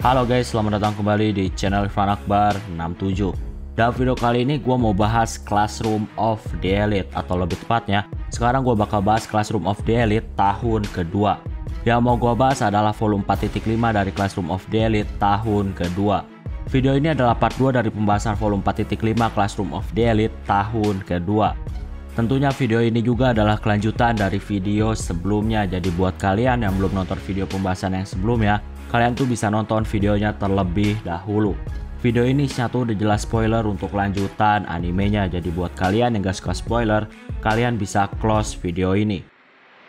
Halo guys, selamat datang kembali di channel Irfan Akbar 67. Dalam video kali ini gue mau bahas Classroom of the Elite, atau lebih tepatnya sekarang gue bakal bahas Classroom of the Elite tahun kedua. Yang mau gue bahas adalah volume 4.5 dari Classroom of the Elite tahun kedua. Video ini adalah part 2 dari pembahasan volume 4.5 Classroom of the Elite tahun kedua. Tentunya video ini juga adalah kelanjutan dari video sebelumnya, jadi buat kalian yang belum nonton video pembahasan yang sebelumnya, kalian tuh bisa nonton videonya terlebih dahulu. Video ini isinya tuh udah jelas spoiler untuk lanjutan animenya, jadi buat kalian yang gak suka spoiler, kalian bisa close video ini.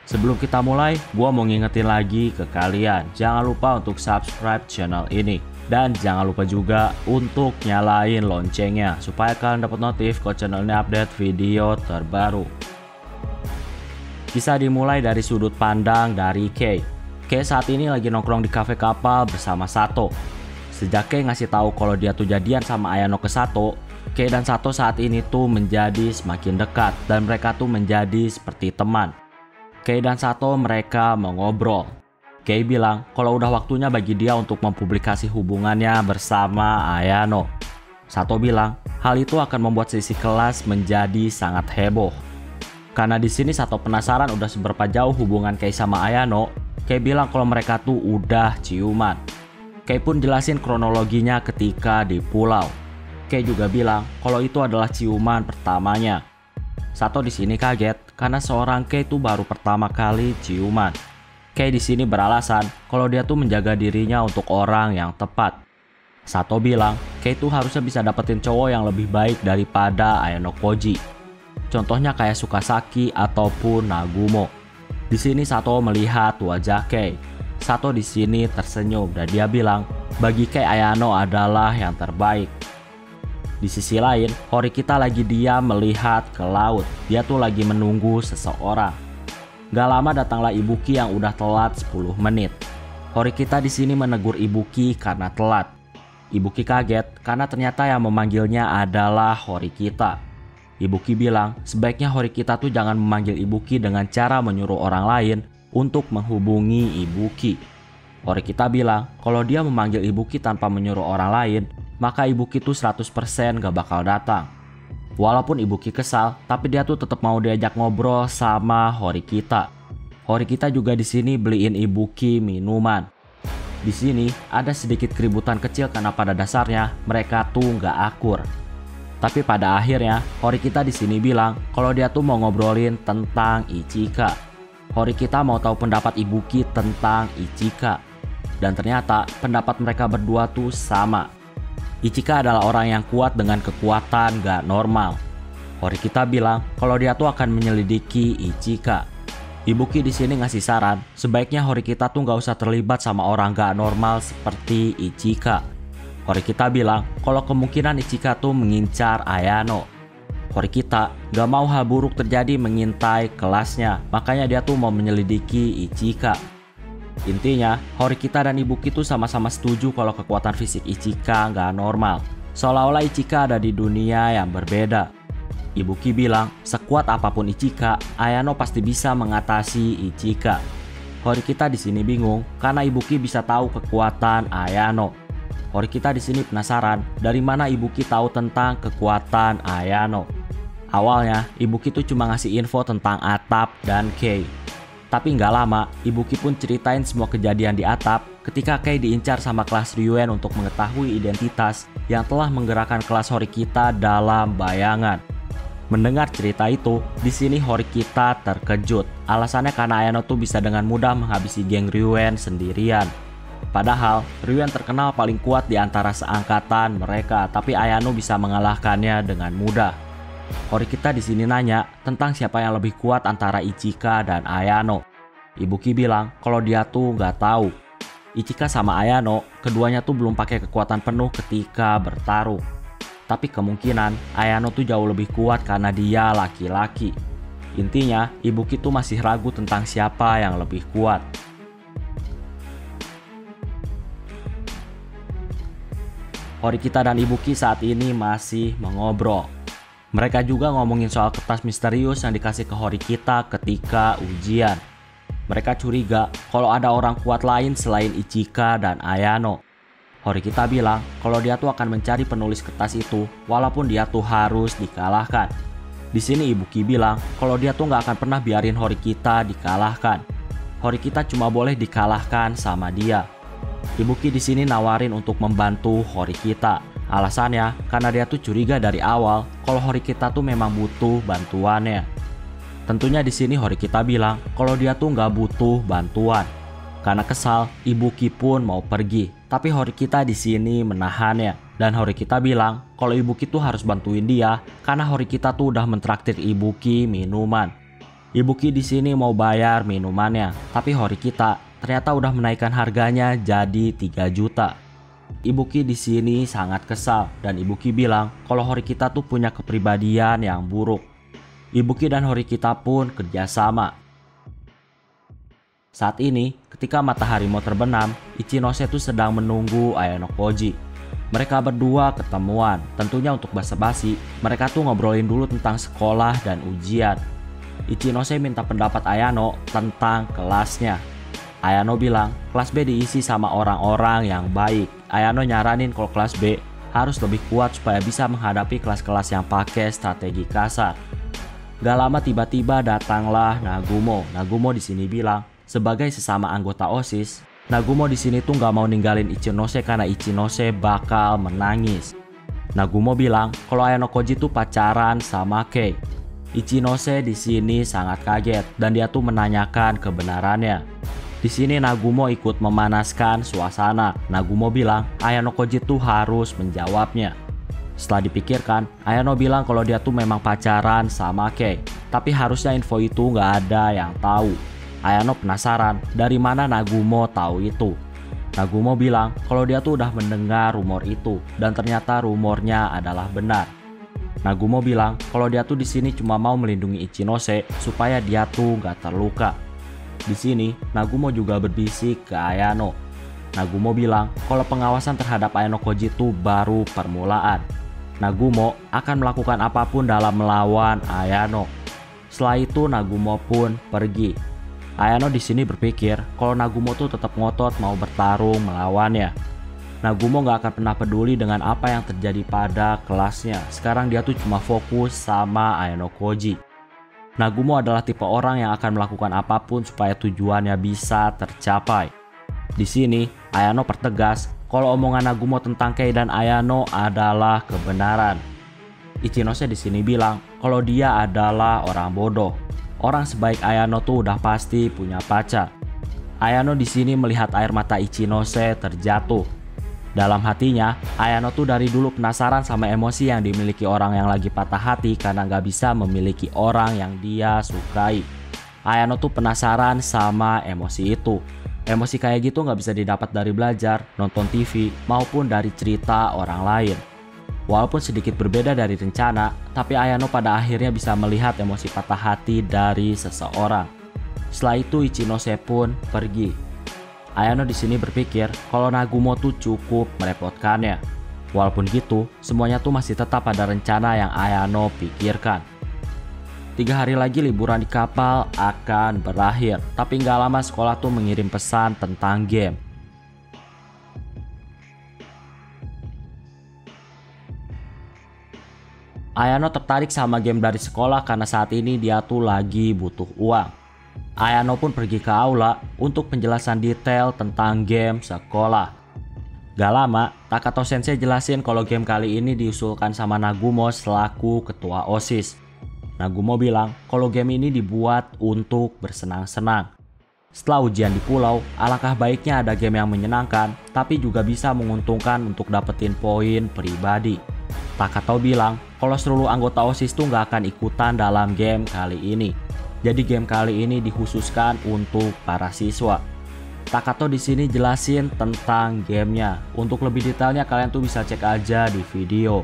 Sebelum kita mulai, gua mau ngingetin lagi ke kalian, jangan lupa untuk subscribe channel ini. Dan jangan lupa juga untuk nyalain loncengnya supaya kalian dapat notif kalau channel ini update video terbaru. Bisa dimulai dari sudut pandang dari Kei. Kei saat ini lagi nongkrong di kafe kapal bersama Sato. Sejak Kei ngasih tahu kalau dia tuh jadian sama Ayano ke Sato, Kei dan Sato saat ini tuh menjadi semakin dekat dan mereka tuh menjadi seperti teman. Kei dan Sato mereka mengobrol. Kei bilang kalau udah waktunya bagi dia untuk mempublikasi hubungannya bersama Ayano. Sato bilang hal itu akan membuat sisi kelas menjadi sangat heboh. Karena di sini Sato penasaran udah seberapa jauh hubungan Kei sama Ayano, Kei bilang kalau mereka tuh udah ciuman. Kei pun jelasin kronologinya ketika di pulau. Kei juga bilang kalau itu adalah ciuman pertamanya. Sato di sini kaget karena seorang Kei tuh baru pertama kali ciuman. Kei di sini beralasan kalau dia tuh menjaga dirinya untuk orang yang tepat. Sato bilang Kei tuh harusnya bisa dapetin cowok yang lebih baik daripada Ayano Koji. Contohnya kayak Sukasaki ataupun Nagumo. Di sini Sato melihat wajah Kei. Sato di sini tersenyum dan dia bilang bagi Kei Ayano adalah yang terbaik. Di sisi lain, Horikita lagi diam melihat ke laut. Dia tuh lagi menunggu seseorang. Gak lama datanglah Ibuki yang udah telat 10 menit. Horikita di sini menegur Ibuki karena telat. Ibuki kaget karena ternyata yang memanggilnya adalah Horikita. Ibuki bilang sebaiknya Horikita tuh jangan memanggil Ibuki dengan cara menyuruh orang lain untuk menghubungi Ibuki. Horikita bilang kalau dia memanggil Ibuki tanpa menyuruh orang lain, maka Ibuki tuh 100% gak bakal datang. Walaupun Ibuki kesal, tapi dia tuh tetap mau diajak ngobrol sama Horikita. Horikita juga di sini beliin Ibuki minuman. Di sini ada sedikit keributan kecil karena pada dasarnya mereka tuh nggak akur. Tapi pada akhirnya Horikita di sini bilang kalau dia tuh mau ngobrolin tentang Ichika. Horikita mau tahu pendapat Ibuki tentang Ichika. Dan ternyata pendapat mereka berdua tuh sama. Ichika adalah orang yang kuat dengan kekuatan gak normal. Horikita bilang kalau dia tuh akan menyelidiki Ichika. Ibuki di sini ngasih saran sebaiknya Horikita tuh gak usah terlibat sama orang gak normal seperti Ichika. Horikita bilang kalau kemungkinan Ichika tuh mengincar Ayano. Horikita gak mau hal buruk terjadi mengintai kelasnya, makanya dia tuh mau menyelidiki Ichika. Intinya, Horikita dan Ibuki tuh sama-sama setuju kalau kekuatan fisik Ichika nggak normal. Seolah-olah Ichika ada di dunia yang berbeda. Ibuki bilang, sekuat apapun Ichika, Ayano pasti bisa mengatasi Ichika. Horikita di sini bingung karena Ibuki bisa tahu kekuatan Ayano. Horikita di sini penasaran dari mana Ibuki tahu tentang kekuatan Ayano. Awalnya, Ibuki tuh cuma ngasih info tentang atap dan Kei. Tapi nggak lama, Ibuki pun ceritain semua kejadian di atap ketika Kei diincar sama kelas Ryuen untuk mengetahui identitas yang telah menggerakkan kelas Horikita dalam bayangan. Mendengar cerita itu, di sini Horikita terkejut. Alasannya karena Ayano tuh bisa dengan mudah menghabisi geng Ryuen sendirian. Padahal, Ryuen terkenal paling kuat di antara seangkatan mereka, tapi Ayano bisa mengalahkannya dengan mudah. Horikita di sini nanya tentang siapa yang lebih kuat antara Ichika dan Ayano. Ibuki bilang kalau dia tuh nggak tahu. Ichika sama Ayano, keduanya tuh belum pakai kekuatan penuh ketika bertarung. Tapi kemungkinan Ayano tuh jauh lebih kuat karena dia laki-laki. Intinya, Ibuki tuh masih ragu tentang siapa yang lebih kuat. Horikita dan Ibuki saat ini masih mengobrol. Mereka juga ngomongin soal kertas misterius yang dikasih ke Horikita ketika ujian. Mereka curiga kalau ada orang kuat lain selain Ichika dan Ayano. Horikita bilang kalau dia tuh akan mencari penulis kertas itu walaupun dia tuh harus dikalahkan. Di sini Ibuki bilang kalau dia tuh nggak akan pernah biarin Horikita dikalahkan. Horikita cuma boleh dikalahkan sama dia. Ibuki di sini nawarin untuk membantu Horikita. Alasannya karena dia tuh curiga dari awal kalau Horikita tuh memang butuh bantuannya. Tentunya di sini Horikita bilang kalau dia tuh nggak butuh bantuan. Karena kesal, Ibuki pun mau pergi. Tapi Horikita di sini menahannya. Dan Horikita bilang kalau Ibuki tuh harus bantuin dia karena Horikita tuh udah mentraktir Ibuki minuman. Ibuki di sini mau bayar minumannya, tapi Horikita ternyata udah menaikkan harganya jadi 3 juta. Ibuki di sini sangat kesal dan Ibuki bilang kalau Horikita tuh punya kepribadian yang buruk. Ibuki dan Horikita pun kerjasama. Saat ini, ketika matahari mau terbenam, Ichinose tuh sedang menunggu Ayano Koji. Mereka berdua ketemuan, tentunya untuk basa-basi. Mereka tuh ngobrolin dulu tentang sekolah dan ujian. Ichinose minta pendapat Ayano tentang kelasnya. Ayano bilang kelas B diisi sama orang-orang yang baik. Ayano nyaranin kalau kelas B harus lebih kuat supaya bisa menghadapi kelas-kelas yang pakai strategi kasar. Gak lama tiba-tiba datanglah Nagumo. Nagumo di sini bilang sebagai sesama anggota OSIS, Nagumo di sini tuh nggak mau ninggalin Ichinose karena Ichinose bakal menangis. Nagumo bilang kalau Ayano Koji tuh pacaran sama Kei. Ichinose di sini sangat kaget dan dia tuh menanyakan kebenarannya. Di sini Nagumo ikut memanaskan suasana. Nagumo bilang Ayano Koji tuh harus menjawabnya. Setelah dipikirkan, Ayano bilang kalau dia tuh memang pacaran sama Kei. Tapi harusnya info itu nggak ada yang tahu. Ayano penasaran dari mana Nagumo tahu itu. Nagumo bilang kalau dia tuh udah mendengar rumor itu dan ternyata rumornya adalah benar. Nagumo bilang kalau dia tuh di sini cuma mau melindungi Ichinose supaya dia tuh nggak terluka. Di sini Nagumo juga berbisik ke Ayano. Nagumo bilang kalau pengawasan terhadap Ayano Koji itu baru permulaan. Nagumo akan melakukan apapun dalam melawan Ayano. Setelah itu Nagumo pun pergi. Ayano di sini berpikir kalau Nagumo tuh tetap ngotot mau bertarung melawannya. Nagumo gak akan pernah peduli dengan apa yang terjadi pada kelasnya. Sekarang dia tuh cuma fokus sama Ayano Koji. Nagumo adalah tipe orang yang akan melakukan apapun supaya tujuannya bisa tercapai. Di sini Ayano pertegas kalau omongan Nagumo tentang Kei dan Ayano adalah kebenaran. Ichinose di sini bilang kalau dia adalah orang bodoh. Orang sebaik Ayano tuh udah pasti punya pacar. Ayano di sini melihat air mata Ichinose terjatuh. Dalam hatinya, Ayano tuh dari dulu penasaran sama emosi yang dimiliki orang yang lagi patah hati karena gak bisa memiliki orang yang dia sukai. Ayano tuh penasaran sama emosi itu. Emosi kayak gitu gak bisa didapat dari belajar, nonton TV, maupun dari cerita orang lain. Walaupun sedikit berbeda dari rencana, tapi Ayano pada akhirnya bisa melihat emosi patah hati dari seseorang. Setelah itu Ichinose pun pergi. Ayano di sini berpikir kalau Nagumo tuh cukup merepotkannya. Walaupun gitu, semuanya tuh masih tetap pada rencana yang Ayano pikirkan. 3 hari lagi liburan di kapal akan berakhir, tapi nggak lama sekolah tuh mengirim pesan tentang game. Ayano tertarik sama game dari sekolah karena saat ini dia tuh lagi butuh uang. Ayano pun pergi ke aula untuk penjelasan detail tentang game sekolah. Gak lama, Takato Sensei jelasin kalau game kali ini diusulkan sama Nagumo selaku ketua OSIS. Nagumo bilang kalau game ini dibuat untuk bersenang-senang. Setelah ujian di pulau, alangkah baiknya ada game yang menyenangkan tapi juga bisa menguntungkan untuk dapetin poin pribadi. Takato bilang kalau seluruh anggota OSIS tuh nggak akan ikutan dalam game kali ini. Jadi game kali ini dikhususkan untuk para siswa. Takato di sini jelasin tentang gamenya. Untuk lebih detailnya kalian tuh bisa cek aja di video.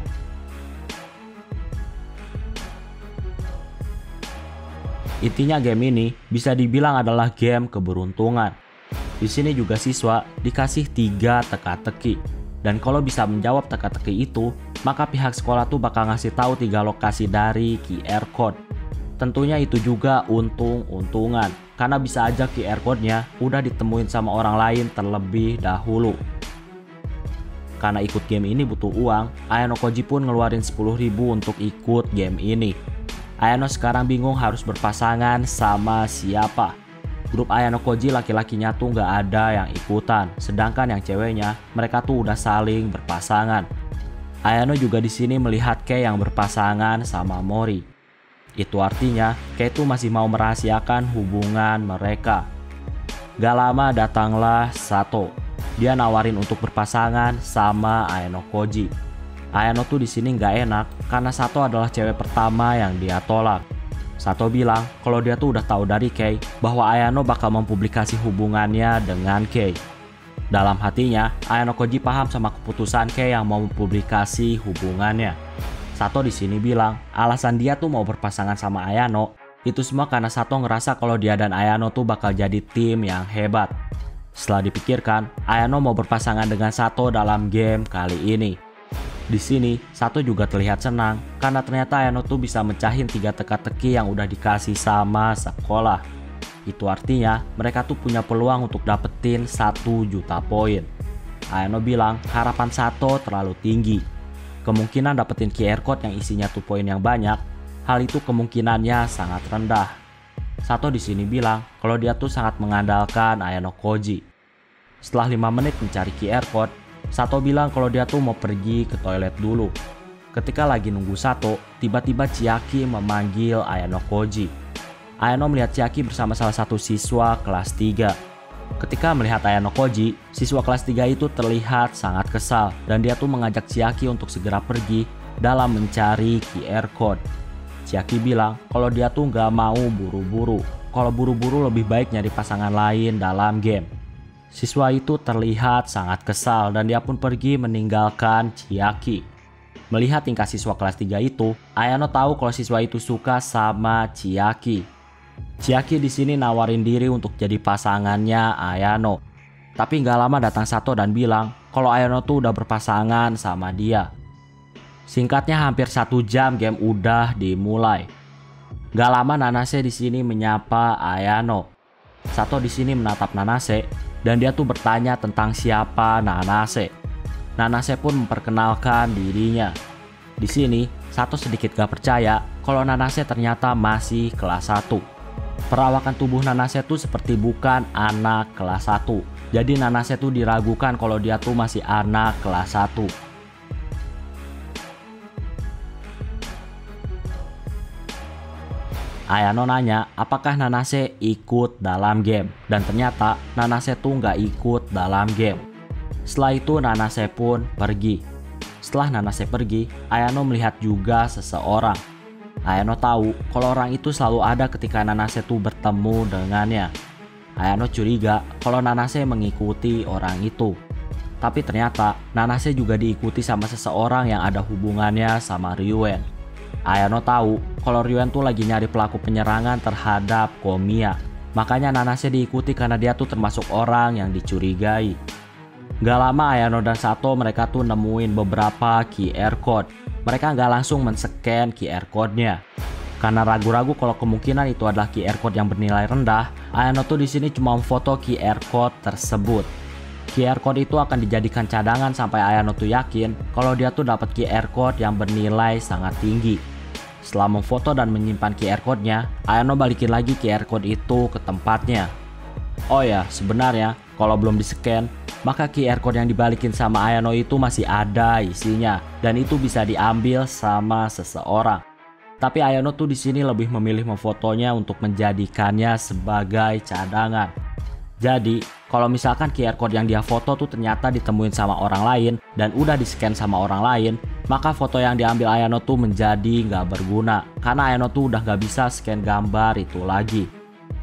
Intinya game ini bisa dibilang adalah game keberuntungan. Di sini juga siswa dikasih 3 teka-teki. Dan kalau bisa menjawab teka-teki itu, maka pihak sekolah tuh bakal ngasih tahu 3 lokasi dari QR code. Tentunya itu juga untung-untungan, karena bisa aja QR code-nya udah ditemuin sama orang lain terlebih dahulu. karena ikut game ini butuh uang, Ayano Koji pun ngeluarin 10.000 untuk ikut game ini. Ayano sekarang bingung harus berpasangan sama siapa. Grup Ayano Koji laki-lakinya tuh nggak ada yang ikutan, sedangkan yang ceweknya mereka tuh udah saling berpasangan. Ayano juga di sini melihat Kei yang berpasangan sama Mori. Itu artinya Kei tuh masih mau merahasiakan hubungan mereka. Gak lama datanglah Sato. Dia nawarin untuk berpasangan sama Ayano Koji. Ayano tuh di sini nggak enak karena Sato adalah cewek pertama yang dia tolak. Sato bilang kalau dia tuh udah tahu dari Kei bahwa Ayano bakal mempublikasi hubungannya dengan Kei. Dalam hatinya, Ayano Koji paham sama keputusan Kei yang mau mempublikasi hubungannya. Sato di sini bilang alasan dia tuh mau berpasangan sama Ayano itu semua karena Sato ngerasa kalau dia dan Ayano tuh bakal jadi tim yang hebat. Setelah dipikirkan, Ayano mau berpasangan dengan Sato dalam game kali ini. Di sini, Sato juga terlihat senang karena ternyata Ayano tuh bisa mecahin 3 teka-teki yang udah dikasih sama sekolah. Itu artinya mereka tuh punya peluang untuk dapetin 1 juta poin. Ayano bilang harapan Sato terlalu tinggi. Kemungkinan dapetin QR code yang isinya tuh poin yang banyak, hal itu kemungkinannya sangat rendah. Sato di sini bilang kalau dia tuh sangat mengandalkan Ayano Koji. Setelah 5 menit mencari QR code, Sato bilang kalau dia tuh mau pergi ke toilet dulu. Ketika lagi nunggu Sato, tiba-tiba Chiaki memanggil Ayano Koji. Ayano melihat Chiaki bersama salah satu siswa kelas 3. Ketika melihat Ayano Koji, siswa kelas 3 itu terlihat sangat kesal dan dia tuh mengajak Chiaki untuk segera pergi dalam mencari QR code. Chiaki bilang kalau dia tuh nggak mau buru-buru. Kalau buru-buru lebih baik nyari pasangan lain dalam game. Siswa itu terlihat sangat kesal dan dia pun pergi meninggalkan Chiaki. Melihat tingkah siswa kelas 3 itu, Ayano tahu kalau siswa itu suka sama Chiaki. Chiaki di sini nawarin diri untuk jadi pasangannya Ayano. Tapi nggak lama datang Sato dan bilang kalau Ayano tuh udah berpasangan sama dia. Singkatnya hampir 1 jam game udah dimulai. Gak lama Nanase di sini menyapa Ayano. Sato di sini menatap Nanase dan dia tuh bertanya tentang siapa Nanase. Nanase pun memperkenalkan dirinya. Di sini Sato sedikit gak percaya kalau Nanase ternyata masih kelas 1. Perawakan tubuh Nanase tuh seperti bukan anak kelas 1. Jadi Nanase tuh diragukan kalau dia tuh masih anak kelas 1. Ayano nanya apakah Nanase ikut dalam game, dan ternyata Nanase tuh nggak ikut dalam game. Setelah itu Nanase pun pergi. Setelah Nanase pergi, Ayano melihat juga seseorang. Ayano tahu kalau orang itu selalu ada ketika Nanase tuh bertemu dengannya. Ayano curiga kalau Nanase mengikuti orang itu. Tapi ternyata Nanase juga diikuti sama seseorang yang ada hubungannya sama Ryuen. Ayano tahu kalau Ryuen tuh lagi nyari pelaku penyerangan terhadap Komiya. Makanya Nanase diikuti karena dia tuh termasuk orang yang dicurigai. Gak lama Ayano dan Sato mereka tuh nemuin beberapa QR code. Mereka gak langsung men-scan QR code-nya. Karena ragu-ragu kalau kemungkinan itu adalah QR code yang bernilai rendah, Ayano tuh di sini cuma memfoto QR code tersebut. QR code itu akan dijadikan cadangan sampai Ayano tuh yakin kalau dia tuh dapat QR code yang bernilai sangat tinggi. Setelah memfoto dan menyimpan QR code-nya, Ayano balikin lagi QR code itu ke tempatnya. Oh ya, sebenarnya kalau belum di-scan, maka QR code yang dibalikin sama Ayano itu masih ada isinya dan itu bisa diambil sama seseorang. Tapi Ayano tuh di sini lebih memilih memfotonya untuk menjadikannya sebagai cadangan. Jadi, kalau misalkan QR code yang dia foto tuh ternyata ditemuin sama orang lain dan udah di-scan sama orang lain, maka foto yang diambil Ayano tuh menjadi nggak berguna karena Ayano tuh udah nggak bisa scan gambar itu lagi.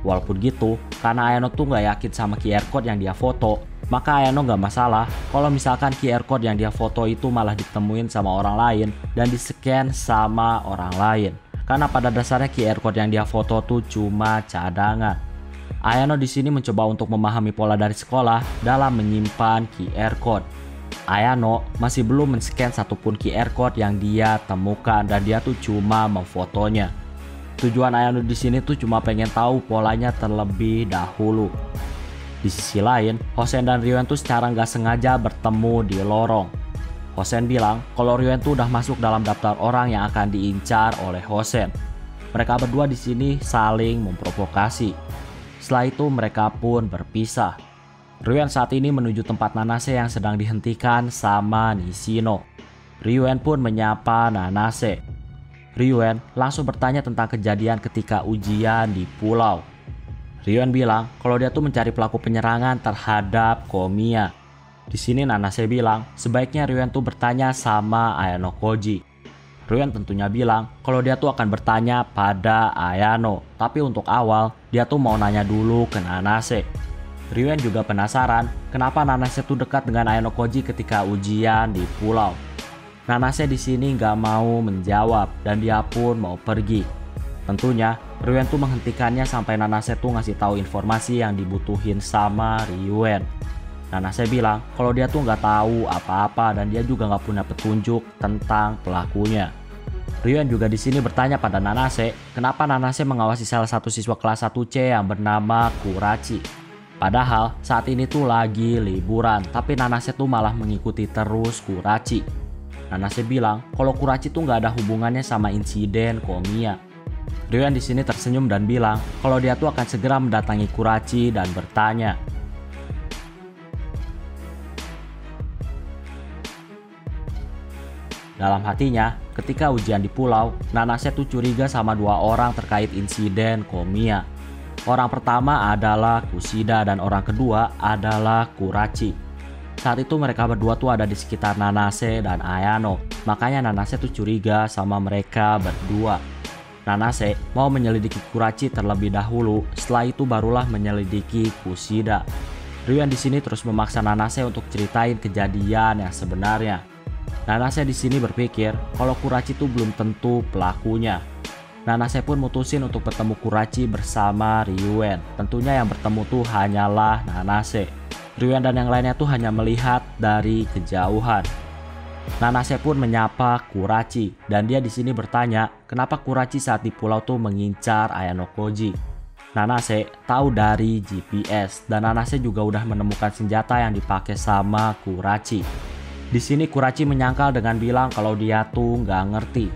Walaupun gitu, karena Ayano tuh nggak yakin sama QR code yang dia foto, maka Ayano nggak masalah kalau misalkan QR code yang dia foto itu malah ditemuin sama orang lain dan di-scan sama orang lain. Karena pada dasarnya QR code yang dia foto tuh cuma cadangan. Ayano di sini mencoba untuk memahami pola dari sekolah dalam menyimpan QR code. Ayano masih belum men-scan satupun QR code yang dia temukan dan dia tuh cuma memfotonya. Tujuan Ayano di sini tuh cuma pengen tahu polanya terlebih dahulu. Di sisi lain, Hosen dan Ryuen tuh secara nggak sengaja bertemu di lorong. Hosen bilang kalau Ryuen tuh udah masuk dalam daftar orang yang akan diincar oleh Hosen. Mereka berdua di sini saling memprovokasi. Setelah itu mereka pun berpisah. Ryuen saat ini menuju tempat Nanase yang sedang dihentikan sama Nishino. Ryuen pun menyapa Nanase. Ryuen langsung bertanya tentang kejadian ketika ujian di pulau. Ryuen bilang kalau dia tuh mencari pelaku penyerangan terhadap Komiya. Di sini Nanase bilang sebaiknya Ryuen tuh bertanya sama Ayano Koji. Ryuen tentunya bilang kalau dia tuh akan bertanya pada Ayano, tapi untuk awal dia tuh mau nanya dulu ke Nanase. Ryuen juga penasaran kenapa Nanase tuh dekat dengan Ayano Koji ketika ujian di pulau. Nanase di sini nggak mau menjawab dan dia pun mau pergi. Tentunya Ryuen tuh menghentikannya sampai Nanase tuh ngasih tahu informasi yang dibutuhin sama Ryuen. Nanase bilang kalau dia tuh nggak tahu apa-apa dan dia juga nggak punya petunjuk tentang pelakunya. Ryuen juga di sini bertanya pada Nanase kenapa Nanase mengawasi salah satu siswa kelas 1C yang bernama Kurachi. Padahal saat ini tuh lagi liburan, tapi Nanase tuh malah mengikuti terus Kurachi. Nanase bilang kalau Kurachi tuh nggak ada hubungannya sama insiden Komiya. Ryuen di sini tersenyum dan bilang kalau dia tuh akan segera mendatangi Kurachi dan bertanya. Dalam hatinya, ketika ujian di pulau, Nanase tuh curiga sama dua orang terkait insiden Komiya. Orang pertama adalah Kushida dan orang kedua adalah Kurachi. Saat itu mereka berdua tuh ada di sekitar Nanase dan Ayano, makanya Nanase tuh curiga sama mereka berdua. Nanase mau menyelidiki Kurachi terlebih dahulu, setelah itu barulah menyelidiki Kushida. Ryuen di sini terus memaksa Nanase untuk ceritain kejadian yang sebenarnya. Nanase di sini berpikir kalau Kurachi itu belum tentu pelakunya. Nanase pun mutusin untuk bertemu Kurachi bersama Ryuen. Tentunya yang bertemu tuh hanyalah Nanase. Ryuen dan yang lainnya tuh hanya melihat dari kejauhan. Nanase pun menyapa Kurachi dan dia di sini bertanya kenapa Kurachi saat di pulau tuh mengincar Ayano Koji. Nanase tahu dari GPS dan Nanase juga udah menemukan senjata yang dipakai sama Kurachi. Di sini Kurachi menyangkal dengan bilang kalau dia tuh nggak ngerti.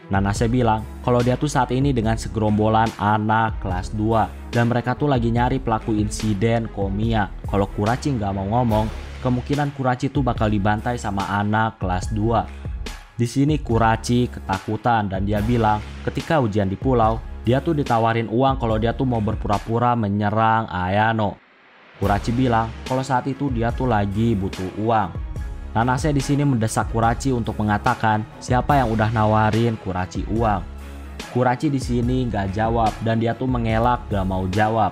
Nanase bilang kalau dia tuh saat ini dengan segerombolan anak kelas 2 dan mereka tuh lagi nyari pelaku insiden Komiya. Kalau Kurachi nggak mau ngomong, kemungkinan Kurachi tuh bakal dibantai sama anak kelas 2. Di sini Kurachi ketakutan dan dia bilang ketika ujian di pulau, dia tuh ditawarin uang kalau dia tuh mau berpura-pura menyerang Ayano. Kurachi bilang kalau saat itu dia tuh lagi butuh uang. Nanase di sini mendesak Kurachi untuk mengatakan siapa yang udah nawarin Kurachi uang. Kurachi di sini nggak jawab dan dia tuh mengelak gak mau jawab.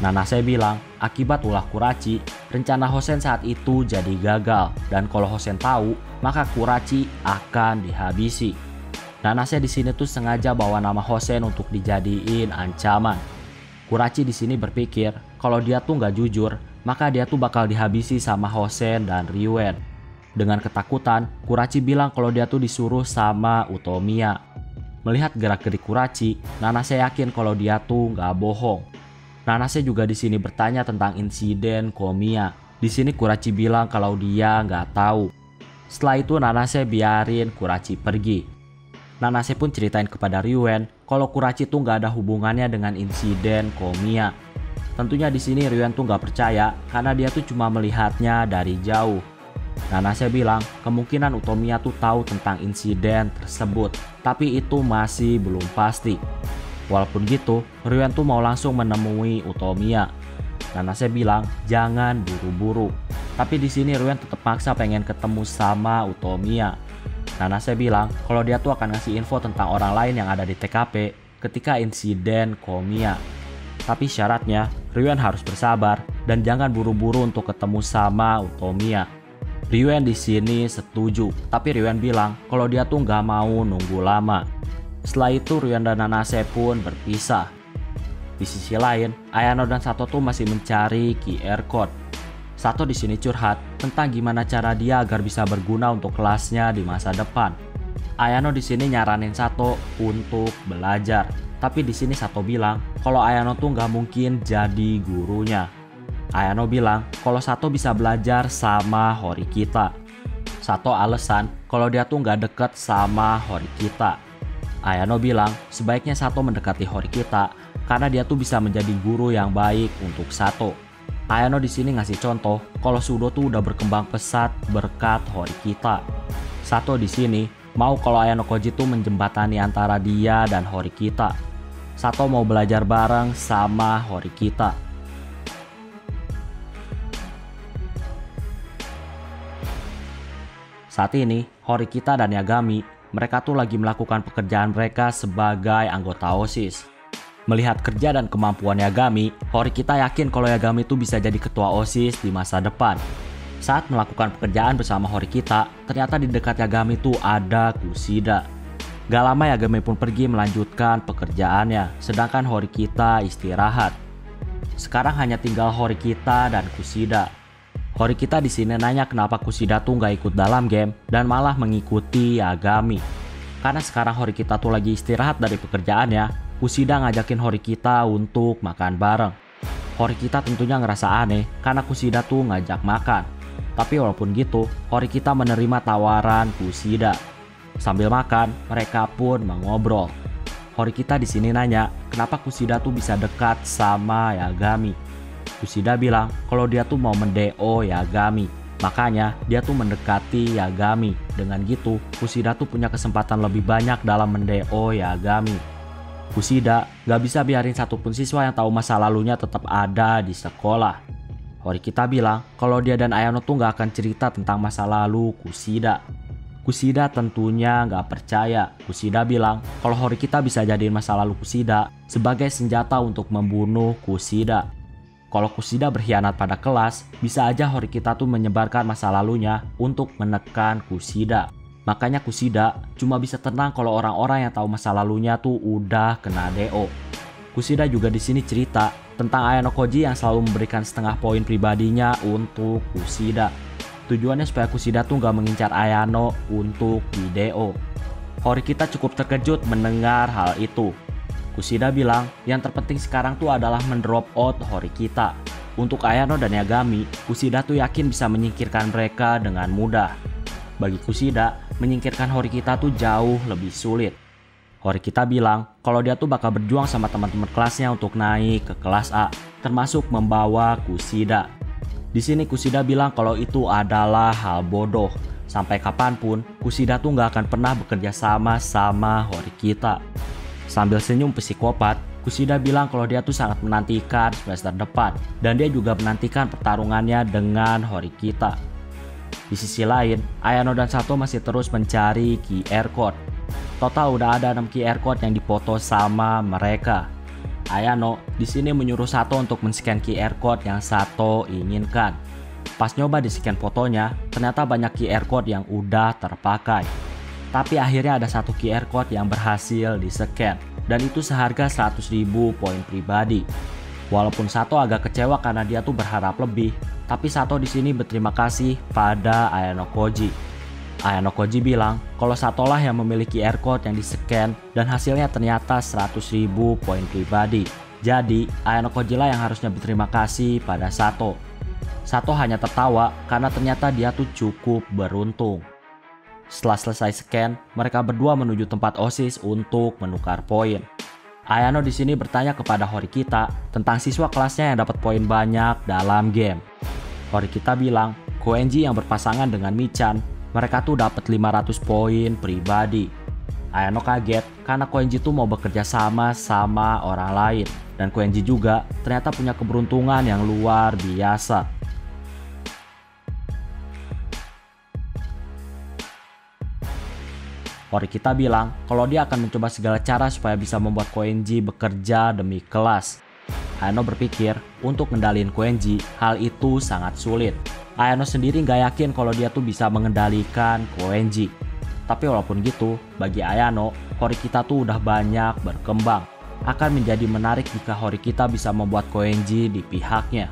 Nanase bilang akibat ulah Kurachi, rencana Hosen saat itu jadi gagal dan kalau Hosen tahu maka Kurachi akan dihabisi. Nanase di sini tuh sengaja bawa nama Hosen untuk dijadiin ancaman. Kurachi di sini berpikir kalau dia tuh nggak jujur maka dia tuh bakal dihabisi sama Hosen dan Ryuen. Dengan ketakutan, Kurachi bilang kalau dia tuh disuruh sama Utomiya. Melihat gerak-gerik Kurachi, Nanase yakin kalau dia tuh nggak bohong. Nanase juga di sini bertanya tentang insiden Komiya. Di sini Kurachi bilang kalau dia nggak tahu. Setelah itu Nanase biarin Kurachi pergi. Nanase pun ceritain kepada Ryuen kalau Kurachi tuh nggak ada hubungannya dengan insiden Komiya. Tentunya di sini Ryuen tuh nggak percaya karena dia tuh cuma melihatnya dari jauh. Nanase bilang kemungkinan Utomiya tuh tahu tentang insiden tersebut, tapi itu masih belum pasti. Walaupun gitu, Ryuen tuh mau langsung menemui Utomiya. Nanase bilang jangan buru-buru, tapi di sini Ryuen tetap maksa pengen ketemu sama Utomiya. Nanase bilang kalau dia tuh akan ngasih info tentang orang lain yang ada di TKP ketika insiden Komiya. Tapi syaratnya Ryuen harus bersabar dan jangan buru-buru untuk ketemu sama Utomiya. Ryuen di sini setuju, tapi Ryuen bilang kalau dia tuh nggak mau nunggu lama. Setelah itu Ryuen dan Nanase pun berpisah. Di sisi lain, Ayano dan Sato tuh masih mencari QR code. Sato di sini curhat tentang gimana cara dia agar bisa berguna untuk kelasnya di masa depan. Ayano di sini nyaranin Sato untuk belajar, tapi di sini Sato bilang kalau Ayano tuh nggak mungkin jadi gurunya. Ayano bilang kalau Sato bisa belajar sama Horikita. Sato alasan kalau dia tuh nggak deket sama Horikita. Ayano bilang sebaiknya Sato mendekati Horikita karena dia tuh bisa menjadi guru yang baik untuk Sato. Ayano di sini ngasih contoh kalau Sudo tuh udah berkembang pesat berkat Horikita. Sato di sini mau kalau Ayano Koji tuh menjembatani antara dia dan Horikita. Sato mau belajar bareng sama Horikita. Saat ini, Horikita dan Yagami, mereka tuh lagi melakukan pekerjaan mereka sebagai anggota OSIS. Melihat kerja dan kemampuan Yagami, Horikita yakin kalau Yagami tuh bisa jadi ketua OSIS di masa depan. Saat melakukan pekerjaan bersama Horikita, ternyata di dekat Yagami tuh ada Kushida. Gak lama Yagami pun pergi melanjutkan pekerjaannya, sedangkan Horikita istirahat. Sekarang hanya tinggal Horikita dan Kushida. Horikita di sini nanya kenapa Kushida tuh nggak ikut dalam game dan malah mengikuti Yagami. Karena sekarang Horikita tuh lagi istirahat dari pekerjaannya, Kushida ngajakin Horikita untuk makan bareng. Horikita tentunya ngerasa aneh karena Kushida tuh ngajak makan. Tapi walaupun gitu, Horikita menerima tawaran Kushida. Sambil makan, mereka pun mengobrol. Horikita di sini nanya kenapa Kushida tuh bisa dekat sama Yagami. Kushida bilang kalau dia tuh mau mendeo Yagami, makanya dia tuh mendekati Yagami. Dengan gitu, Kushida tuh punya kesempatan lebih banyak dalam mendeo Yagami. Kushida gak bisa biarin satupun siswa yang tahu masa lalunya tetap ada di sekolah. Horikita bilang kalau dia dan Ayano tuh gak akan cerita tentang masa lalu Kushida. Kushida tentunya gak percaya. Kushida bilang kalau Horikita bisa jadiin masa lalu Kushida sebagai senjata untuk membunuh Kushida. Kalau Kushida berkhianat pada kelas, bisa aja Horikita tuh menyebarkan masa lalunya untuk menekan Kushida. Makanya Kushida cuma bisa tenang kalau orang-orang yang tahu masa lalunya tuh udah kena DO. Kushida juga di sini cerita tentang Ayano Koji yang selalu memberikan setengah poin pribadinya untuk Kushida. Tujuannya supaya Kushida tuh gak mengincar Ayano untuk di DO. Horikita cukup terkejut mendengar hal itu. Kushida bilang yang terpenting sekarang tuh adalah mendrop out Horikita. Untuk Ayano dan Yagami, Kushida tuh yakin bisa menyingkirkan mereka dengan mudah. Bagi Kushida, menyingkirkan Horikita tuh jauh lebih sulit. Horikita bilang kalau dia tuh bakal berjuang sama teman-teman kelasnya untuk naik ke kelas A, termasuk membawa Kushida. Di sini Kushida bilang kalau itu adalah hal bodoh. Sampai kapanpun, Kushida tuh gak akan pernah bekerja sama Horikita. Sambil senyum psikopat, Kushida bilang kalau dia tuh sangat menantikan semester depan dan dia juga menantikan pertarungannya dengan Horikita. Di sisi lain, Ayano dan Sato masih terus mencari QR code. Total udah ada 6 QR code yang dipoto sama mereka. Ayano di sini menyuruh Sato untuk men-scan QR code yang Sato inginkan. Pas nyoba di-scan fotonya, ternyata banyak QR code yang udah terpakai. Tapi akhirnya ada satu QR code yang berhasil di-scan dan itu seharga 100.000 poin pribadi. Walaupun Sato agak kecewa karena dia tuh berharap lebih, tapi Sato di sini berterima kasih pada Ayano Koji. Ayano Koji bilang kalau Sato lah yang memiliki QR code yang di-scan dan hasilnya ternyata 100.000 poin pribadi. Jadi Ayano Koji lah yang harusnya berterima kasih pada Sato. Sato hanya tertawa karena ternyata dia tuh cukup beruntung. Setelah selesai scan, mereka berdua menuju tempat OSIS untuk menukar poin. Ayano di sini bertanya kepada Horikita tentang siswa kelasnya yang dapat poin banyak dalam game. Horikita bilang, Koenji yang berpasangan dengan Michan, mereka tuh dapat 500 poin pribadi. Ayano kaget karena Koenji tuh mau bekerja sama orang lain dan Koenji juga ternyata punya keberuntungan yang luar biasa. Horikita bilang kalau dia akan mencoba segala cara supaya bisa membuat Koenji bekerja demi kelas. Ayano berpikir untuk ngendaliin Koenji, hal itu sangat sulit. Ayano sendiri gak yakin kalau dia tuh bisa mengendalikan Koenji. Tapi walaupun gitu, bagi Ayano, Horikita tuh udah banyak berkembang. Akan menjadi menarik jika Horikita bisa membuat Koenji di pihaknya.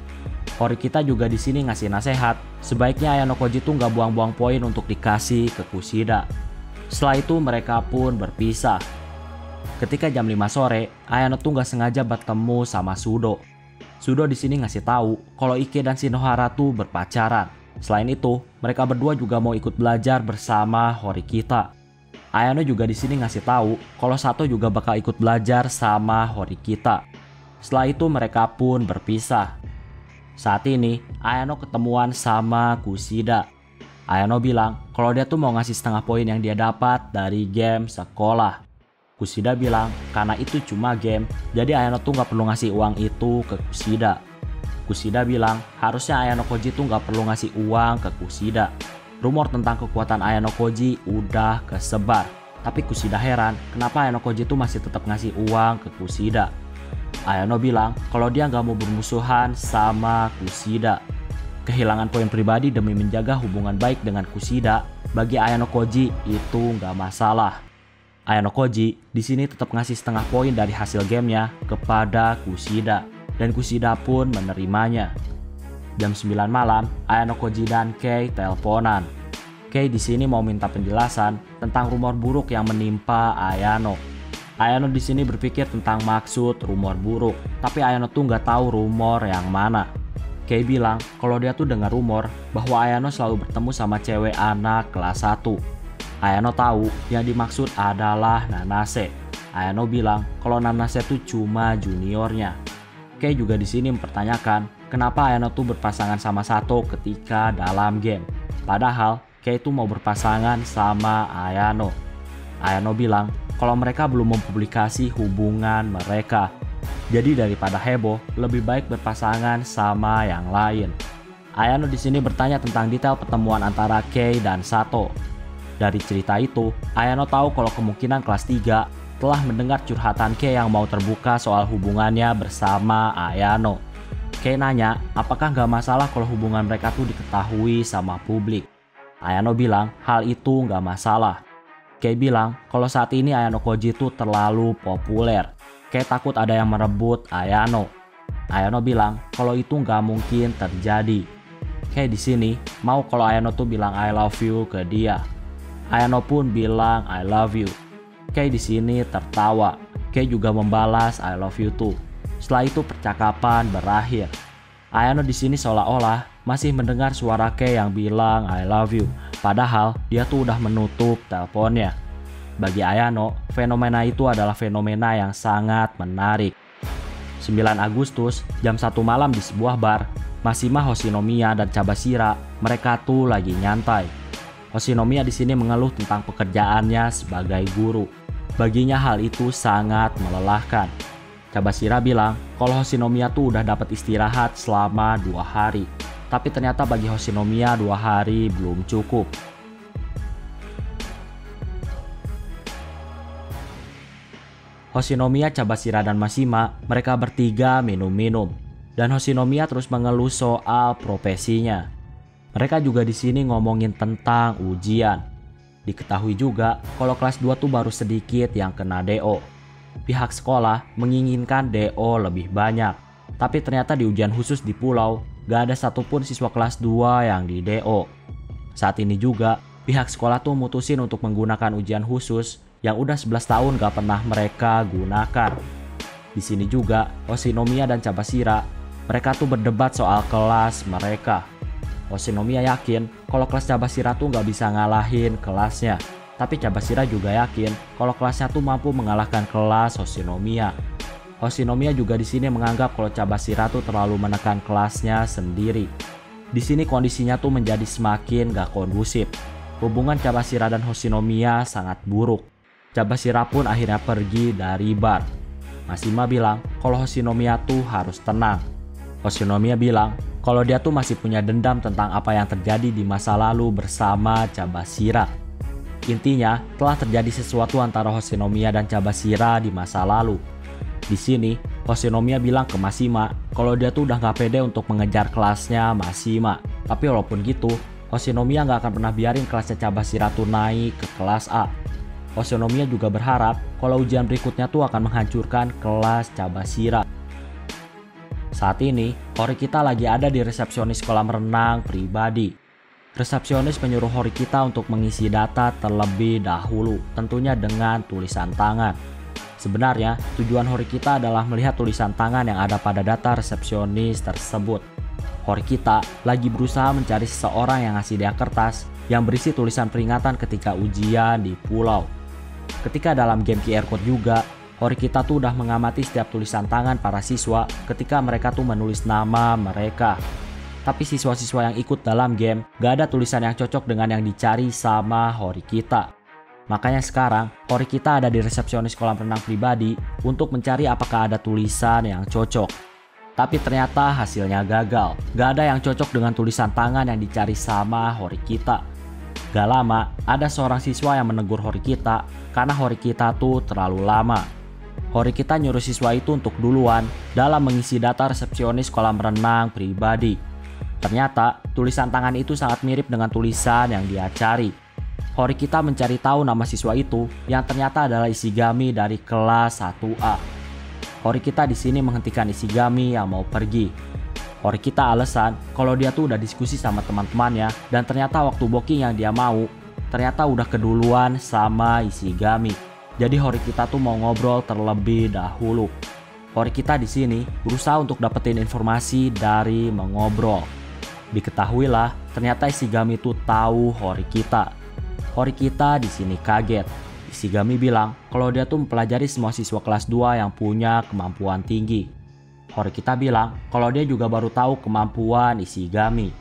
Horikita juga di sini ngasih nasihat, sebaiknya Ayano Koji tuh gak buang-buang poin untuk dikasih ke Kushida. Setelah itu mereka pun berpisah. Ketika jam 5 sore, Ayano tuh gak sengaja bertemu sama Sudo. Sudo di sini ngasih tahu kalau Ike dan Shinohara tuh berpacaran. Selain itu, mereka berdua juga mau ikut belajar bersama Horikita. Ayano juga di sini ngasih tahu kalau Sato juga bakal ikut belajar sama Horikita. Setelah itu mereka pun berpisah. Saat ini Ayano ketemuan sama Kushida. Ayano bilang kalau dia tuh mau ngasih setengah poin yang dia dapat dari game sekolah. Kushida bilang karena itu cuma game, jadi Ayano tuh nggak perlu ngasih uang itu ke Kushida. Kushida bilang harusnya Ayano Koji tuh nggak perlu ngasih uang ke Kushida. Rumor tentang kekuatan Ayano Koji udah kesebar. Tapi Kushida heran kenapa Ayano Koji tuh masih tetap ngasih uang ke Kushida. Ayano bilang kalau dia nggak mau bermusuhan sama Kushida. Kehilangan poin pribadi demi menjaga hubungan baik dengan Kushida bagi Ayano Koji itu nggak masalah. Ayano Koji di sini tetap ngasih setengah poin dari hasil gamenya kepada Kushida dan Kushida pun menerimanya. Jam 9 malam, Ayano Koji dan Kei teleponan. Kei di sini mau minta penjelasan tentang rumor buruk yang menimpa Ayano. Ayano di sini berpikir tentang maksud rumor buruk, tapi Ayano tuh nggak tahu rumor yang mana. Kei bilang kalau dia tuh dengar rumor bahwa Ayano selalu bertemu sama cewek anak kelas 1. Ayano tahu yang dimaksud adalah Nanase. Ayano bilang kalau Nanase tuh cuma juniornya. Kei juga di sini mempertanyakan kenapa Ayano tuh berpasangan sama Sato ketika dalam game. Padahal Kei tuh mau berpasangan sama Ayano. Ayano bilang kalau mereka belum mempublikasi hubungan mereka. Jadi daripada heboh, lebih baik berpasangan sama yang lain. Ayano di sini bertanya tentang detail pertemuan antara Kei dan Sato. Dari cerita itu, Ayano tahu kalau kemungkinan kelas 3 telah mendengar curhatan Kei yang mau terbuka soal hubungannya bersama Ayano. Kei nanya apakah nggak masalah kalau hubungan mereka tuh diketahui sama publik. Ayano bilang hal itu nggak masalah. Kei bilang kalau saat ini Ayano Koji tuh terlalu populer. Kei takut ada yang merebut Ayano. Ayano bilang kalau itu nggak mungkin terjadi. Kei di sini mau kalau Ayano tuh bilang I love you ke dia. Ayano pun bilang I love you. Kei di sini tertawa. Kei juga membalas I love you too. Setelah itu percakapan berakhir. Ayano di sini seolah-olah masih mendengar suara Kei yang bilang I love you. Padahal dia tuh udah menutup teleponnya. Bagi Ayano, fenomena itu adalah fenomena yang sangat menarik. 9 Agustus, jam 1 malam di sebuah bar, Mashima, Hoshinomiya, dan Cabashira, mereka tuh lagi nyantai. Hoshinomiya di sini mengeluh tentang pekerjaannya sebagai guru. Baginya hal itu sangat melelahkan. Cabashira bilang kalau Hoshinomiya tuh udah dapat istirahat selama 2 hari. Tapi ternyata bagi Hoshinomiya 2 hari belum cukup. Hoshinomiya, Cabashira, dan Mashima, mereka bertiga minum-minum. Dan Hoshinomiya terus mengeluh soal profesinya. Mereka juga di sini ngomongin tentang ujian. Diketahui juga kalau kelas 2 tuh baru sedikit yang kena DO. Pihak sekolah menginginkan DO lebih banyak. Tapi ternyata di ujian khusus di pulau, gak ada satupun siswa kelas 2 yang di DO. Saat ini juga, pihak sekolah tuh mutusin untuk menggunakan ujian khusus yang udah 11 tahun gak pernah mereka gunakan. Di sini juga, Hoshinomiya dan Cabashira, mereka tuh berdebat soal kelas mereka. Hoshinomiya yakin kalau kelas Cabashira tuh gak bisa ngalahin kelasnya. Tapi Cabashira juga yakin kalau kelasnya tuh mampu mengalahkan kelas Hoshinomiya. Hoshinomiya juga di sini menganggap kalau Cabashira tuh terlalu menekan kelasnya sendiri. Di sini kondisinya tuh menjadi semakin gak kondusif. Hubungan Cabashira dan Hoshinomiya sangat buruk. Cabashira pun akhirnya pergi dari bar. Mashima bilang kalau Hoshinomiya tuh harus tenang. Hoshinomiya bilang kalau dia tuh masih punya dendam tentang apa yang terjadi di masa lalu bersama Cabashira. Intinya telah terjadi sesuatu antara Hoshinomiya dan Cabashira di masa lalu. Di sini Hoshinomiya bilang ke Mashima kalau dia tuh udah gak pede untuk mengejar kelasnya Mashima. Tapi walaupun gitu, Hoshinomiya gak akan pernah biarin kelasnya Cabashira tuh naik ke kelas A. Hoshinomiya juga berharap kalau ujian berikutnya tuh akan menghancurkan kelas Cabashira. Saat ini, Horikita lagi ada di resepsionis kolam renang pribadi. Resepsionis menyuruh Horikita untuk mengisi data terlebih dahulu, tentunya dengan tulisan tangan. Sebenarnya, tujuan Horikita adalah melihat tulisan tangan yang ada pada data resepsionis tersebut. Horikita lagi berusaha mencari seseorang yang ngasih dia kertas yang berisi tulisan peringatan ketika ujian di pulau. Ketika dalam game QR Code juga, Horikita tuh udah mengamati setiap tulisan tangan para siswa ketika mereka tuh menulis nama mereka. Tapi siswa-siswa yang ikut dalam game gak ada tulisan yang cocok dengan yang dicari sama Horikita. Makanya sekarang Horikita ada di resepsionis kolam renang pribadi untuk mencari apakah ada tulisan yang cocok. Tapi ternyata hasilnya gagal. Gak ada yang cocok dengan tulisan tangan yang dicari sama Horikita. Gak lama, ada seorang siswa yang menegur Horikita karena Horikita tuh terlalu lama. Horikita nyuruh siswa itu untuk duluan dalam mengisi data resepsionis kolam renang pribadi. Ternyata tulisan tangan itu sangat mirip dengan tulisan yang dia cari. Horikita mencari tahu nama siswa itu yang ternyata adalah Ishigami dari kelas 1A. Horikita di sini menghentikan Ishigami yang mau pergi. Horikita alasan kalau dia tuh udah diskusi sama teman-temannya dan ternyata waktu booking yang dia mau ternyata udah keduluan sama Ishigami. Jadi Horikita tuh mau ngobrol terlebih dahulu. Horikita di sini berusaha untuk dapetin informasi dari mengobrol. Diketahuilah ternyata Ishigami tuh tahu Horikita. Horikita di sini kaget. Ishigami bilang kalau dia tuh mempelajari semua siswa kelas 2 yang punya kemampuan tinggi. Horikita bilang kalau dia juga baru tahu kemampuan Ishigami.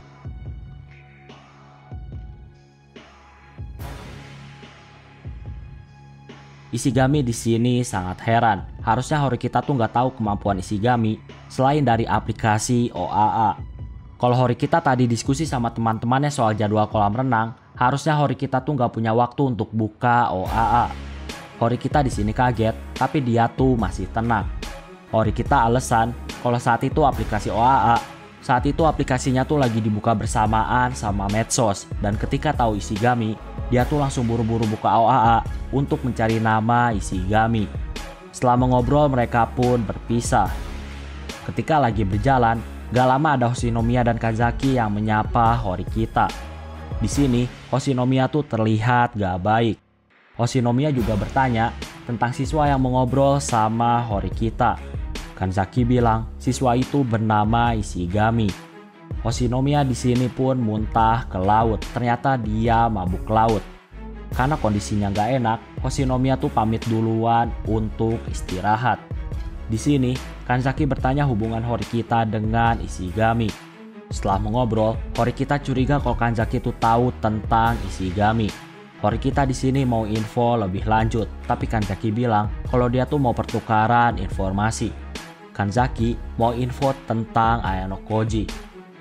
Ishigami di sini sangat heran. Harusnya Horikita tuh nggak tahu kemampuan Ishigami selain dari aplikasi OAA. Kalau Horikita tadi diskusi sama teman-temannya soal jadwal kolam renang, harusnya Horikita tuh nggak punya waktu untuk buka OAA. Horikita di sini kaget, tapi dia tuh masih tenang. Horikita alasan kalau saat itu aplikasi OAA, saat itu aplikasinya tuh lagi dibuka bersamaan sama medsos, dan ketika tahu Ishigami, dia tuh langsung buru-buru buka OAA untuk mencari nama Ishigami. Setelah mengobrol, mereka pun berpisah. Ketika lagi berjalan, gak lama ada Hoshinomiya dan Kanzaki yang menyapa Horikita. Di sini, Hoshinomiya tuh terlihat gak baik. Hoshinomiya juga bertanya tentang siswa yang mengobrol sama Horikita. Kanzaki bilang siswa itu bernama Ishigami. Hoshinomiya di sini pun muntah ke laut. Ternyata dia mabuk laut. Karena kondisinya gak enak, Hoshinomiya tuh pamit duluan untuk istirahat. Di sini, Kanzaki bertanya hubungan Horikita dengan Ishigami. Setelah mengobrol, Horikita curiga kalau Kanzaki itu tahu tentang Ishigami. Horikita di sini mau info lebih lanjut, tapi Kanzaki bilang kalau dia tuh mau pertukaran informasi. Kanzaki mau info tentang Ayano Koji.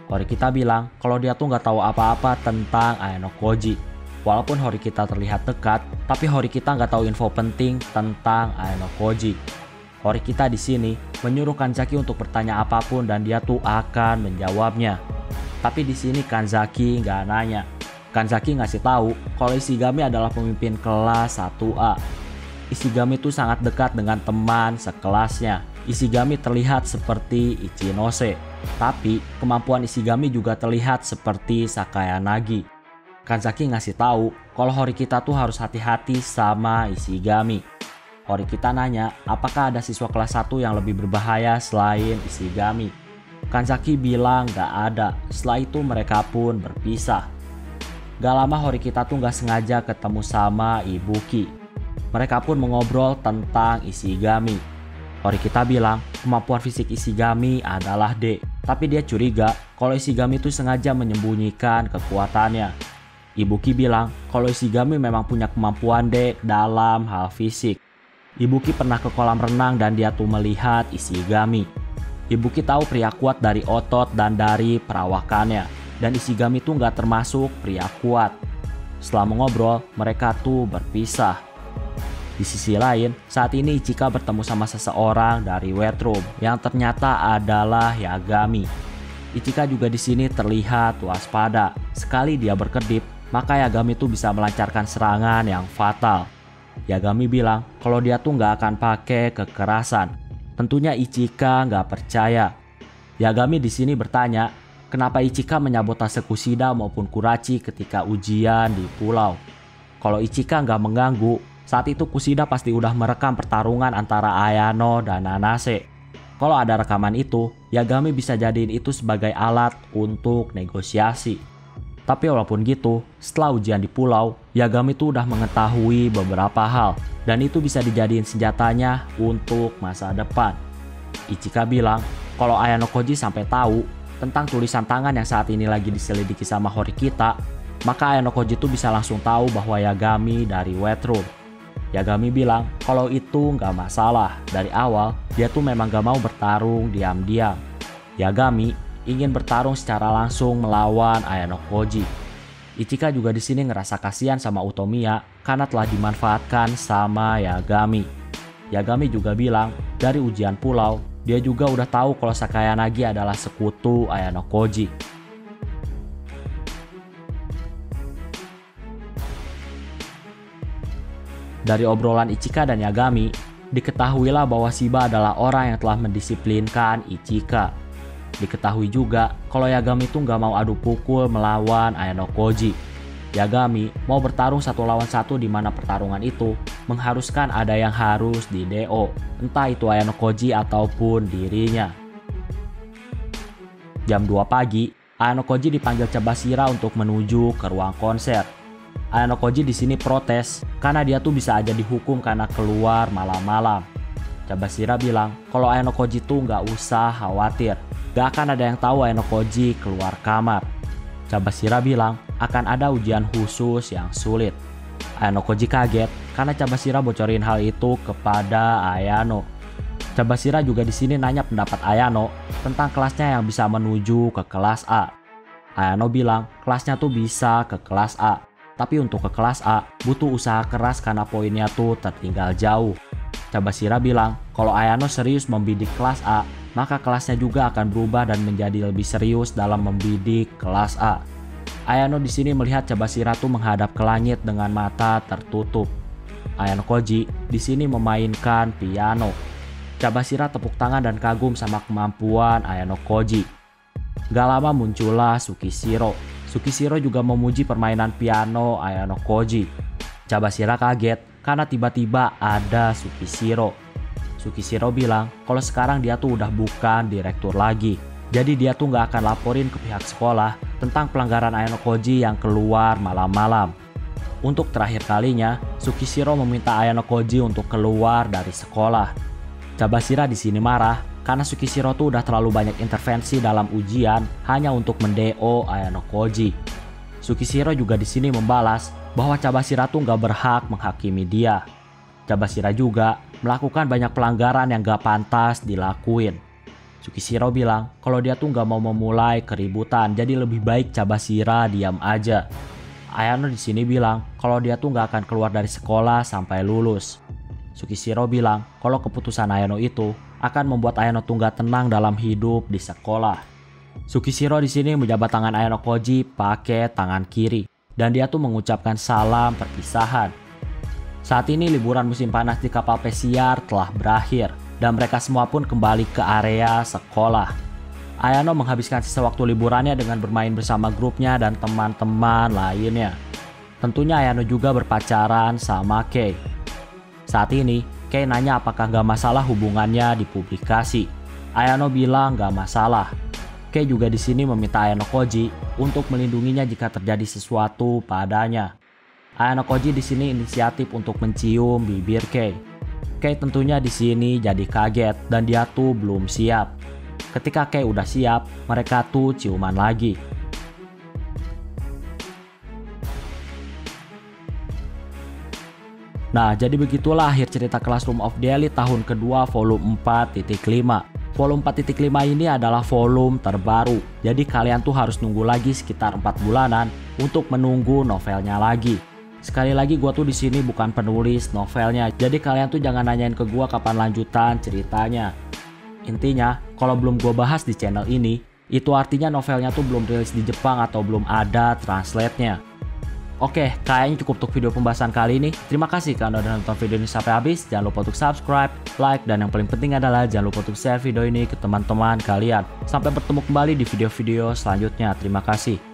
Horikita bilang kalau dia tuh nggak tahu apa-apa tentang Ayano Koji. Walaupun Horikita terlihat dekat, tapi Horikita nggak tahu info penting tentang Ayano Koji. Horikita di sini menyuruh Kanzaki untuk bertanya apapun dan dia tuh akan menjawabnya. Tapi di sini Kanzaki nggak nanya. Kanzaki ngasih tahu kalau Ishigami adalah pemimpin kelas 1A. Ishigami tuh sangat dekat dengan teman sekelasnya. Ishigami terlihat seperti Ichinose, tapi kemampuan Ishigami juga terlihat seperti Sakayanagi. Kanzaki ngasih tahu kalau Horikita tuh harus hati-hati sama Ishigami. Horikita nanya apakah ada siswa kelas 1 yang lebih berbahaya selain Ishigami. Kanzaki bilang gak ada. Setelah itu mereka pun berpisah. Gak lama Horikita tuh gak sengaja ketemu sama Ibuki. Mereka pun mengobrol tentang Ishigami. Horikita bilang kemampuan fisik Ishigami adalah D. Tapi dia curiga kalau Ishigami tuh sengaja menyembunyikan kekuatannya. Ibuki bilang kalau Ishigami memang punya kemampuan D dalam hal fisik. Ibuki pernah ke kolam renang dan dia tuh melihat Ishigami. Ibuki tahu pria kuat dari otot dan dari perawakannya. Dan Ishigami tuh nggak termasuk pria kuat. Setelah mengobrol, mereka tuh berpisah. Di sisi lain, saat ini Ichika bertemu sama seseorang dari wet room yang ternyata adalah Yagami. Ichika juga di sini terlihat waspada. Sekali dia berkedip, maka Yagami tuh bisa melancarkan serangan yang fatal. Yagami bilang kalau dia tuh nggak akan pakai kekerasan. Tentunya Ichika nggak percaya. Yagami di sini bertanya, kenapa Ichika menyabotase Kushida maupun Kurachi ketika ujian di pulau. Kalau Ichika nggak mengganggu, saat itu Kushida pasti udah merekam pertarungan antara Ayano dan Nanase. Kalau ada rekaman itu, Yagami bisa jadiin itu sebagai alat untuk negosiasi. Tapi walaupun gitu, setelah ujian di pulau, Yagami tuh udah mengetahui beberapa hal dan itu bisa dijadiin senjatanya untuk masa depan. Ichika bilang kalau Ayano Koji sampai tahu tentang tulisan tangan yang saat ini lagi diselidiki sama Horikita, maka Ayano Koji tuh bisa langsung tahu bahwa Yagami dari Wet Room. Yagami bilang kalau itu nggak masalah, dari awal dia tuh memang gak mau bertarung diam-diam. Yagami ingin bertarung secara langsung melawan Ayano Koji. Ichika juga di sini ngerasa kasihan sama Utomiya karena telah dimanfaatkan sama Yagami. Yagami juga bilang dari ujian pulau, dia juga udah tahu kalau Sakayanagi adalah sekutu Ayano Koji. Dari obrolan Ichika dan Yagami, diketahuilah bahwa Shiba adalah orang yang telah mendisiplinkan Ichika. Diketahui juga kalau Yagami itu nggak mau adu pukul melawan Ayano Koji. Yagami mau bertarung 1 lawan 1 di mana pertarungan itu mengharuskan ada yang harus di DO, entah itu Ayano Koji ataupun dirinya. Jam 2 pagi, Ayano Koji dipanggil Chibashira untuk menuju ke ruang konser. Ayano Koji di sini protes karena dia tuh bisa aja dihukum karena keluar malam-malam. Chibashira bilang kalau Ayano Koji tuh nggak usah khawatir, gak akan ada yang tahu Ayano Koji keluar kamar. Chibashira bilang akan ada ujian khusus yang sulit. Ayano Koji kaget karena Chibashira bocorin hal itu kepada Ayano. Chibashira juga di sini nanya pendapat Ayano tentang kelasnya yang bisa menuju ke kelas A. Ayano bilang kelasnya tuh bisa ke kelas A, tapi untuk ke kelas A butuh usaha keras karena poinnya tuh tertinggal jauh. Chibashira bilang kalau Ayano serius membidik kelas A, maka kelasnya juga akan berubah dan menjadi lebih serius dalam membidik kelas A. Ayano di sini melihat Chibashira tuh menghadap ke langit dengan mata tertutup. Ayano Koji di sini memainkan piano. Chibashira tepuk tangan dan kagum sama kemampuan Ayano Koji. Gak lama muncullah Tsukishiro. Tsukishiro juga memuji permainan piano Ayano Koji. Chibashira kaget karena tiba-tiba ada Tsukishiro. Tsukishiro bilang kalau sekarang dia tuh udah bukan direktur lagi. Jadi dia tuh gak akan laporin ke pihak sekolah tentang pelanggaran Ayano Koji yang keluar malam-malam. Untuk terakhir kalinya, Tsukishiro meminta Ayano Koji untuk keluar dari sekolah. Chibashira di sini marah karena Tsukishiro tuh udah terlalu banyak intervensi dalam ujian hanya untuk mendeo Ayano Koji. Tsukishiro juga di sini membalas bahwa Chibashira tuh gak berhak menghakimi dia. Chibashira juga melakukan banyak pelanggaran yang gak pantas dilakuin. Tsukishiro bilang kalau dia tuh gak mau memulai keributan, jadi lebih baik Chibashira diam aja. Ayano di sini bilang kalau dia tuh gak akan keluar dari sekolah sampai lulus. Tsukishiro bilang kalau keputusan Ayano itu akan membuat Ayano tuh gak tenang dalam hidup di sekolah. Tsukishiro di sini menjabat tangan Ayano Koji pakai tangan kiri dan dia tuh mengucapkan salam perpisahan. Saat ini liburan musim panas di kapal pesiar telah berakhir dan mereka semua pun kembali ke area sekolah. Ayano menghabiskan sisa waktu liburannya dengan bermain bersama grupnya dan teman-teman lainnya. Tentunya Ayano juga berpacaran sama Kei. Saat ini Kei nanya apakah gak masalah hubungannya dipublikasi. Ayano bilang gak masalah. Kei juga di sini meminta Ayano Koji untuk melindunginya jika terjadi sesuatu padanya. Ayano Koji di sini inisiatif untuk mencium bibir Kei. Kei tentunya di sini jadi kaget dan dia tuh belum siap. Ketika Kei udah siap, mereka tuh ciuman lagi. Nah, jadi begitulah akhir cerita Classroom of the Elite tahun kedua volume 4.5. Volume 4.5 ini adalah volume terbaru. Jadi kalian tuh harus nunggu lagi sekitar 4 bulanan untuk menunggu novelnya lagi. Sekali lagi gua tuh di sini bukan penulis novelnya. Jadi kalian tuh jangan nanyain ke gua kapan lanjutan ceritanya. Intinya, kalau belum gua bahas di channel ini, itu artinya novelnya tuh belum rilis di Jepang atau belum ada translate-nya. Oke, kayaknya cukup untuk video pembahasan kali ini. Terima kasih karena udah nonton video ini sampai habis. Jangan lupa untuk subscribe, like, dan yang paling penting adalah jangan lupa untuk share video ini ke teman-teman kalian. Sampai bertemu kembali di video-video selanjutnya. Terima kasih.